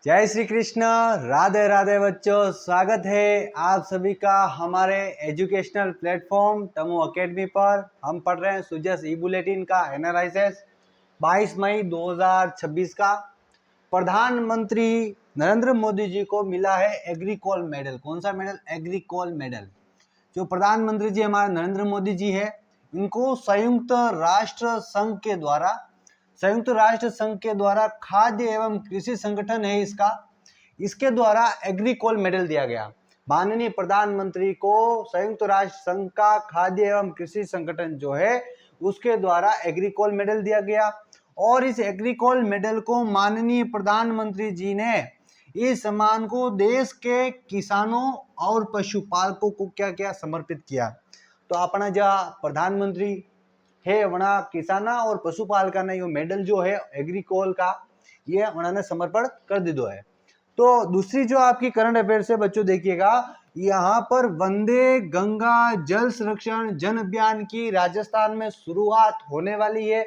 जय श्री कृष्ण। राधे राधे बच्चों, स्वागत है आप सभी का हमारे एजुकेशनल प्लेटफॉर्म तमो एकेडमी पर। हम पढ़ रहे हैं सुजस ई बुलेटिन का एनालिसिस 22 मई 2026 का। प्रधानमंत्री नरेंद्र मोदी जी को मिला है एग्रीकोल मेडल। कौन सा मेडल? Agricole medal. जो प्रधानमंत्री जी हमारे नरेंद्र मोदी जी है, इनको संयुक्त राष्ट्र संघ के द्वारा खाद्य एवं कृषि संगठन है इसके द्वारा एग्रीकोल मेडल दिया गया। माननीय प्रधानमंत्री को संयुक्त राष्ट्र संघ का खाद्य एवं कृषि संगठन जो है उसके द्वारा एग्रीकोल मेडल दिया गया। और इस एग्रीकोल मेडल को माननीय प्रधानमंत्री जी ने इस सम्मान को देश के किसानों और पशुपालकों को क्या समर्पित किया। तो अपना जो प्रधानमंत्री है वना किसाना और पशुपालका ने यो मेडल जो है एग्रीकोल का ये उन्होंने समर्पण कर दीदो है। तो दूसरी जो आपकी करंट अफेयर्स है बच्चों, देखिएगा यहाँ पर वंदे गंगा जल संरक्षण जन अभियान की राजस्थान में शुरुआत होने वाली है।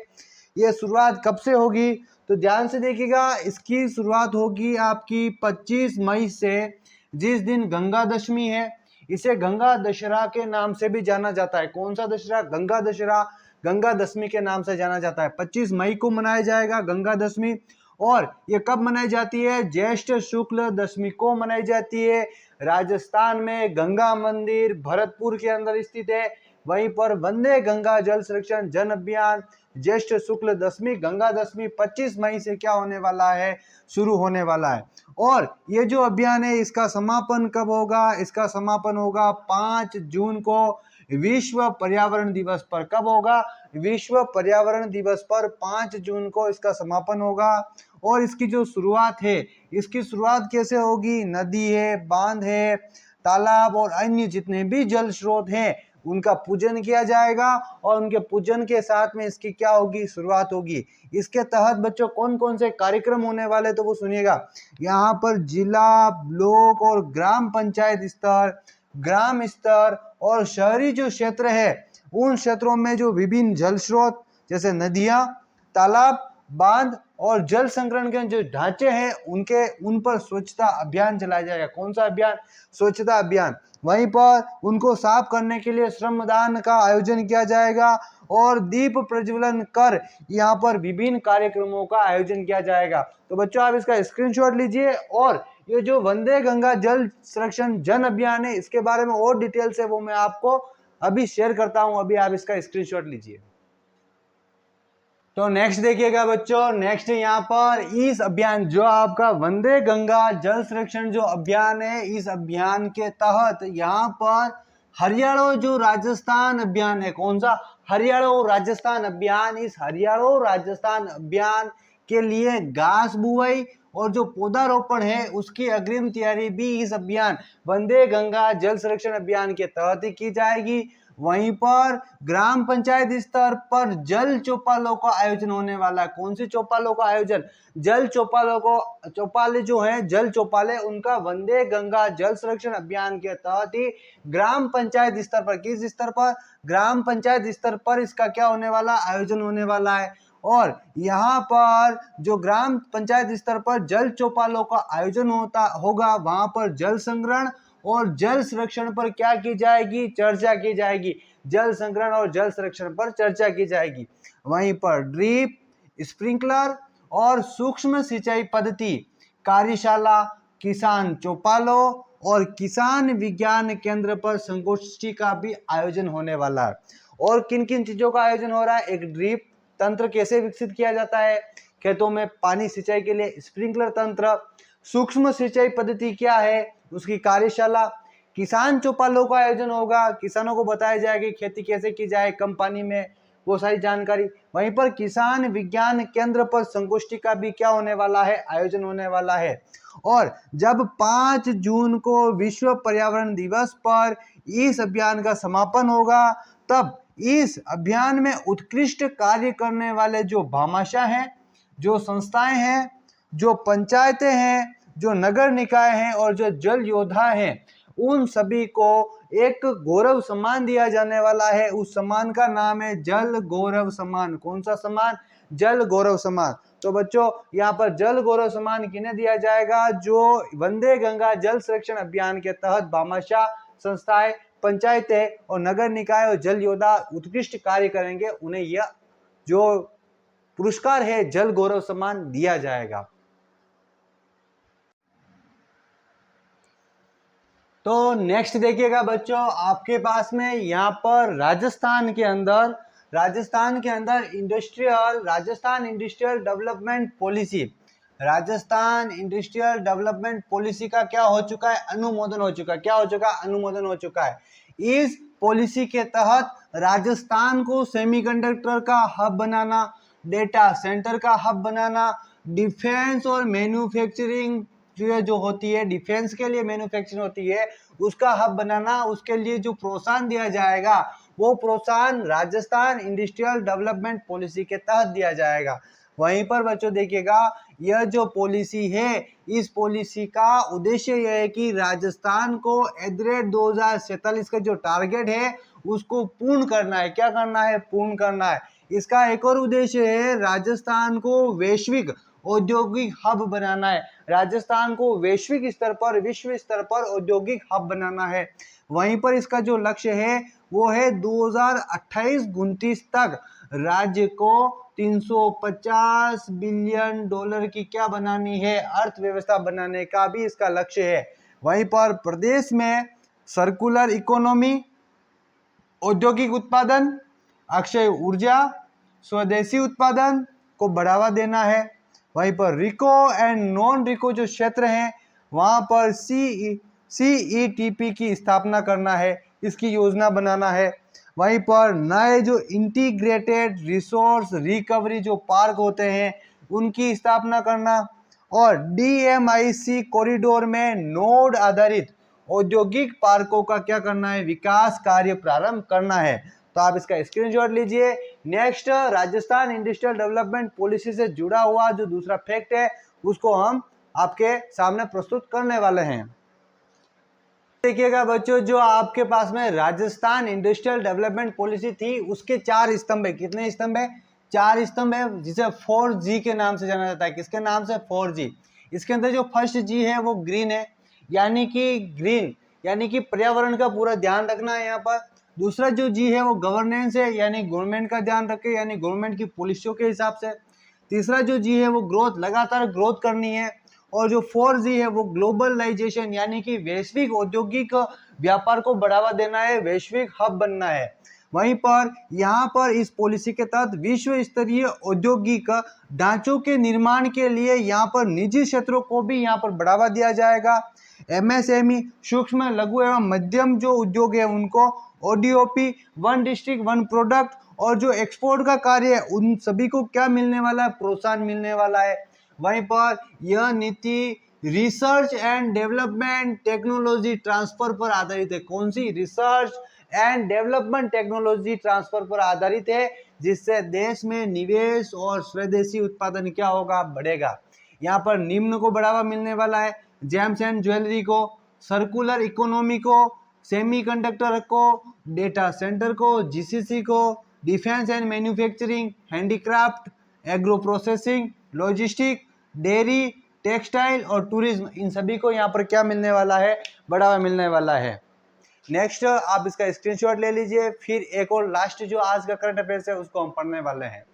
ये शुरुआत कब से होगी तो ध्यान से देखिएगा। इसकी शुरुआत होगी आपकी 25 मई से, जिस दिन गंगा दशमी है। इसे गंगा दशहरा के नाम से भी जाना जाता है। कौन सा दशहरा? गंगा दशहरा, गंगा दशमी के नाम से जाना जाता है। 25 मई को मनाया जाएगा गंगा दशमी। और ये कब मनाई जाती है? ज्येष्ठ शुक्ल दशमी को मनाई जाती है। राजस्थान में गंगा मंदिर भरतपुर के अंदर स्थित है। वहीं पर वंदे गंगा जल संरक्षण जन अभियान ज्येष्ठ शुक्ल दशमी गंगा दशमी 25 मई से क्या होने वाला है? शुरू होने वाला है। और ये जो अभियान है इसका समापन कब होगा? इसका समापन होगा 5 जून को विश्व पर्यावरण दिवस पर। कब होगा? विश्व पर्यावरण दिवस पर 5 जून को इसका समापन होगा। और इसकी जो शुरुआत है, इसकी शुरुआत कैसे होगी? नदी है, बांध है, तालाब और अन्य जितने भी जल स्रोत हैं उनका पूजन किया जाएगा। और उनके पूजन के साथ में इसकी क्या होगी? शुरुआत होगी। इसके तहत बच्चों कौन कौन से कार्यक्रम होने वाले तो वो सुनिएगा। यहाँ पर जिला, ब्लॉक और ग्राम पंचायत स्तर, ग्राम स्तर और शहरी जो क्षेत्र है उन क्षेत्रों में जो विभिन्न जल स्रोत जैसे नदियां, तालाब, बांध और जल संग्रहण के जो ढांचे हैं उन पर स्वच्छता अभियान चलाया जाएगा। कौन सा अभियान? स्वच्छता अभियान। वहीं पर उनको साफ करने के लिए श्रमदान का आयोजन किया जाएगा और दीप प्रज्वलन कर यहाँ पर विभिन्न कार्यक्रमों का आयोजन किया जाएगा। तो बच्चों आप इसका स्क्रीनशॉट लीजिए। और ये जो वंदे गंगा जल संरक्षण जन अभियान है इसके बारे में और डिटेल्स है वो मैं आपको अभी शेयर करता हूं। अभी आप इसका स्क्रीनशॉट लीजिए। तो नेक्स्ट देखिएगा बच्चों, नेक्स्ट यहाँ पर इस अभियान जो आपका वंदे गंगा जल संरक्षण जो अभियान है, इस अभियान के तहत यहाँ पर हरियाणा जो राजस्थान अभियान है। कौन सा? हरियाणा राजस्थान अभियान। इस हरियाणा राजस्थान अभियान के लिए घास बुआई और जो पौधारोपण है उसकी अग्रिम तैयारी भी इस अभियान वंदे गंगा जल संरक्षण अभियान के तहत ही की जाएगी। वहीं पर ग्राम पंचायत स्तर पर जल चौपालों का आयोजन होने वाला है। कौन सी चौपालों का आयोजन? जल चौपालों को, चौपाले जो है जल चौपाले, उनका वंदे गंगा जल संरक्षण अभियान के तहत ही ग्राम पंचायत स्तर पर, किस स्तर पर? ग्राम पंचायत स्तर पर इसका क्या होने वाला? आयोजन होने वाला है। और यहाँ पर जो ग्राम पंचायत स्तर पर जल चौपालों का आयोजन होगा वहां पर जल संग्रहण और जल संरक्षण पर क्या की जाएगी? चर्चा की जाएगी। जल संग्रहण और जल संरक्षण पर चर्चा की जाएगी। वहीं पर ड्रिप, स्प्रिंकलर और सूक्ष्म सिंचाई पद्धति कार्यशाला, किसान चौपालों और किसान विज्ञान केंद्र पर संगोष्ठी का भी आयोजन होने वाला है। और किन किन चीजों का आयोजन हो रहा है? एक ड्रिप तंत्र कैसे विकसित किया जाता है खेतों में पानी सिंचाई के लिए, स्प्रिंकलर तंत्र, सूक्ष्म सिंचाई पद्धति क्या है उसकी कार्यशाला, किसान चौपालों का आयोजन होगा, किसानों को बताया जाएगा कि खेती कैसे की जाए कम पानी में, वो सारी जानकारी। वहीं पर किसान विज्ञान केंद्र पर संगोष्ठी का भी क्या होने वाला है? आयोजन होने वाला है। और जब 5 जून को विश्व पर्यावरण दिवस पर इस अभियान का समापन होगा तब इस अभियान में उत्कृष्ट कार्य करने वाले जो भामाशाह हैं, जो संस्थाएं हैं, जो पंचायतें हैं, जो नगर निकाय हैं और जो जल योद्धा हैं, उन सभी को एक गौरव सम्मान दिया जाने वाला है। उस सम्मान का नाम है जल गौरव सम्मान। कौन सा सम्मान? जल गौरव सम्मान। तो बच्चों यहाँ पर जल गौरव सम्मान किन्हें दिया जाएगा? जो वंदे गंगा जल संरक्षण अभियान के तहत भामाशाह संस्थाएं, पंचायतें और नगर निकाय और जल योद्धा उत्कृष्ट कार्य करेंगे, उन्हें यह जो पुरस्कार है जल गौरव सम्मान दिया जाएगा। तो नेक्स्ट देखिएगा बच्चों, आपके पास में यहाँ पर राजस्थान के अंदर Rajasthan industrial development policy, Rajasthan industrial development policy का क्या हो चुका है? अनुमोदन हो चुका है। क्या हो चुका है? अनुमोदन हो चुका है। इस पॉलिसी के तहत राजस्थान को सेमीकंडक्टर का हब बनाना, डेटा सेंटर का हब बनाना, डिफेंस और मैन्युफैक्चरिंग जो होती है, डिफेंस के लिए मैन्युफैक्चरिंग होती है, उसका हब बनाना, उसके लिए जो प्रोत्साहन दिया जाएगा वो प्रोत्साहन राजस्थान इंडस्ट्रियल डेवलपमेंट पॉलिसी के तहत दिया जाएगा। वहीं पर बच्चों देखिएगा, यह जो पॉलिसी है, इस पॉलिसी का उद्देश्य यह है कि राजस्थान को एट 2047 का जो टारगेट है उसको पूर्ण करना है। क्या करना है? पूर्ण करना है। इसका एक और उद्देश्य है राजस्थान को वैश्विक औद्योगिक हब बनाना है। राजस्थान को वैश्विक स्तर पर, विश्व स्तर पर औद्योगिक हब बनाना है। वहीं पर इसका जो लक्ष्य है वो है 2028-29 तक राज्य को 350 बिलियन डॉलर की क्या बनानी है? अर्थव्यवस्था बनाने का भी इसका लक्ष्य है। वहीं पर प्रदेश में सर्कुलर इकोनॉमी, औद्योगिक उत्पादन, अक्षय ऊर्जा, स्वदेशी उत्पादन को बढ़ावा देना है। वहीं पर रिको एंड नॉन रिको जो क्षेत्र हैं वहां पर CETP की स्थापना करना है, इसकी योजना बनाना है। वहीं पर नए जो इंटीग्रेटेड रिसोर्स रिकवरी जो पार्क होते हैं उनकी स्थापना करना, और DMIC कॉरिडोर में नोड आधारित औद्योगिक पार्कों का क्या करना है? विकास कार्य प्रारंभ करना है। तो आप इसका स्क्रीनशॉट लीजिए। Next, Rajasthan industrial development policy से जुड़ा हुआ जो दूसरा फैक्ट है उसको हम आपके सामने प्रस्तुत करने वाले हैं। देखिएगा बच्चों, जो आपके पास में राजस्थान इंडस्ट्रियल डेवलपमेंट पॉलिसी थी उसके 4 स्तंभ है। कितने स्तंभ है? 4 स्तंभ है, जिसे 4G के नाम से जाना जाता है। किसके नाम से? 4G। इसके अंदर जो फर्स्ट G है वो ग्रीन है, यानी कि पर्यावरण का पूरा ध्यान रखना है यहाँ पर। दूसरा जो G है वो गवर्नेंस है, यानी गवर्नमेंट का ध्यान रखे, यानी गवर्नमेंट की पॉलिसियों के हिसाब से। तीसरा जो G है वो ग्रोथ, लगातार ग्रोथ करनी है। और जो 4G है वो ग्लोबलाइजेशन, यानी कि वैश्विक औद्योगिक व्यापार को बढ़ावा देना है, वैश्विक हब बनना है। वहीं पर यहाँ पर इस पॉलिसी के तहत विश्व स्तरीय औद्योगिक ढांचों के निर्माण के लिए यहाँ पर निजी क्षेत्रों को भी यहाँ पर बढ़ावा दिया जाएगा। MSME, सूक्ष्म लघु एवं मध्यम जो उद्योग है उनको ODOP, one district one product, और जो एक्सपोर्ट का कार्य है उन सभी को क्या मिलने वाला है? प्रोत्साहन मिलने वाला है। वहीं पर यह नीति research and development technology transfer पर आधारित है। कौन सी? Research and development technology transfer पर आधारित है, जिससे देश में निवेश और स्वदेशी उत्पादन क्या होगा? बढ़ेगा। यहाँ पर निम्न को बढ़ावा मिलने वाला है: जेम्स एंड ज्वेलरी को, सर्कुलर इकोनॉमी को, सेमीकंडक्टर को, डेटा सेंटर को, GCC को, defence and manufacturing, handicraft, agro processing, logistic, dairy, textile और टूरिज्म, इन सभी को यहाँ पर क्या मिलने वाला है? बढ़ावा मिलने वाला है। नेक्स्ट, आप इसका स्क्रीनशॉट ले लीजिए। फिर एक और लास्ट जो आज का करंट अफेयर्स है उसको हम पढ़ने वाले हैं।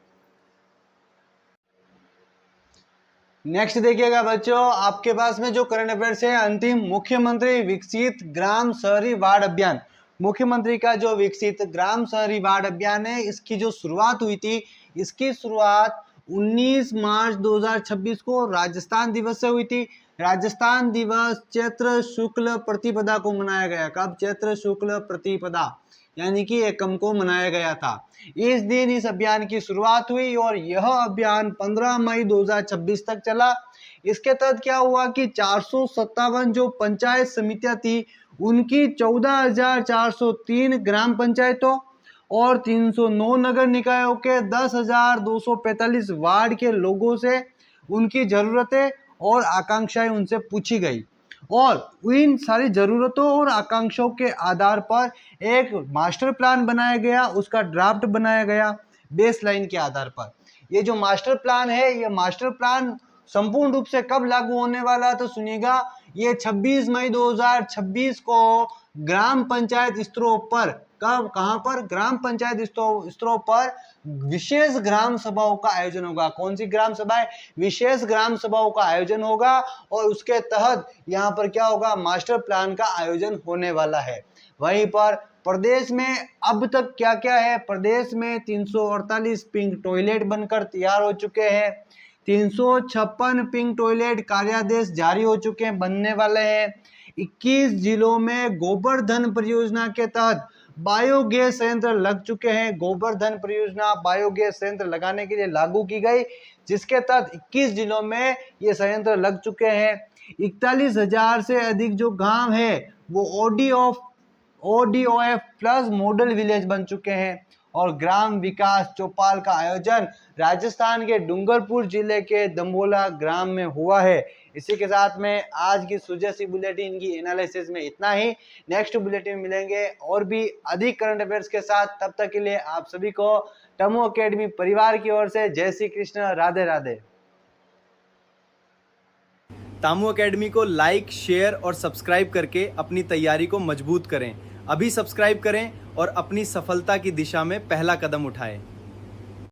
नेक्स्ट देखिएगा बच्चों, आपके पास में जो करंट अफेयर्स है अंतिम, मुख्यमंत्री विकसित ग्राम शहरी वार्ड अभियान। मुख्यमंत्री का जो विकसित ग्राम शहरी वार्ड अभियान है, इसकी जो शुरुआत हुई थी, इसकी शुरुआत 19 मार्च 2026 को राजस्थान दिवस से हुई थी। राजस्थान दिवस चैत्र शुक्ल प्रतिपदा को मनाया गया। कब? चैत्र शुक्ल प्रतिपदा, यानी कि एकम को मनाया गया था। इस दिन इस अभियान की शुरुआत हुई और यह अभियान 15 मई 2026 तक चला। इसके तहत क्या हुआ कि 457 जो पंचायत समितियां थी उनकी 14,403 ग्राम पंचायतों और 309 नगर निकायों के 10,245 वार्ड के लोगों से उनकी जरूरतें और आकांक्षाएं उनसे पूछी गई, और इन सारी जरूरतों और आकांक्षाओं के आधार पर एक मास्टर प्लान बनाया गया, उसका ड्राफ्ट बनाया गया बेसलाइन के आधार पर। ये जो मास्टर प्लान है, ये मास्टर प्लान संपूर्ण रूप से कब लागू होने वाला है, तो सुनिएगा, ये 26 मई 2026 को ग्राम पंचायत स्तरों पर, कब, कहां पर, ग्राम पंचायत स्तरों पर विशेष ग्राम सभाओं का आयोजन होगा। कौन सी ग्राम सभाएं? विशेष ग्राम सभाओं का आयोजन होगा और उसके तहत यहाँ पर क्या होगा, मास्टर प्लान का आयोजन होने वाला है। वहीं पर प्रदेश में अब तक क्या क्या है, प्रदेश में 348 पिंक टॉयलेट बनकर तैयार हो चुके हैं, 356 पिंक टॉयलेट कार्यादेश जारी हो चुके हैं, बनने वाले हैं। 21 जिलों में गोवर्धन परियोजना के तहत बायोगैस संयंत्र लग चुके हैं। गोवर्धन परियोजना बायोगैस संयंत्र लगाने के लिए लागू की गई, जिसके तहत 21 जिलों में ये संयंत्र लग चुके हैं। 41,000 से अधिक जो गांव है वो ODOF प्लस मॉडल विलेज बन चुके हैं। और ग्राम विकास चौपाल का आयोजन राजस्थान के डूंगरपुर जिले के दंबोला ग्राम में हुआ है। इसी के साथ में आज की सुजैसी बुलेटिन की एनालिसिस में इतना ही। नेक्स्ट बुलेटिन मिलेंगे और भी अधिक करंट अफेयर्स के साथ। तब तक के लिए आप सभी को टमो एकेडमी परिवार की ओर से जय श्री कृष्ण, राधे राधे। तामू एकेडमी को लाइक, शेयर और सब्सक्राइब करके अपनी तैयारी को मजबूत करें। अभी सब्सक्राइब करें और अपनी सफलता की दिशा में पहला कदम उठाएं।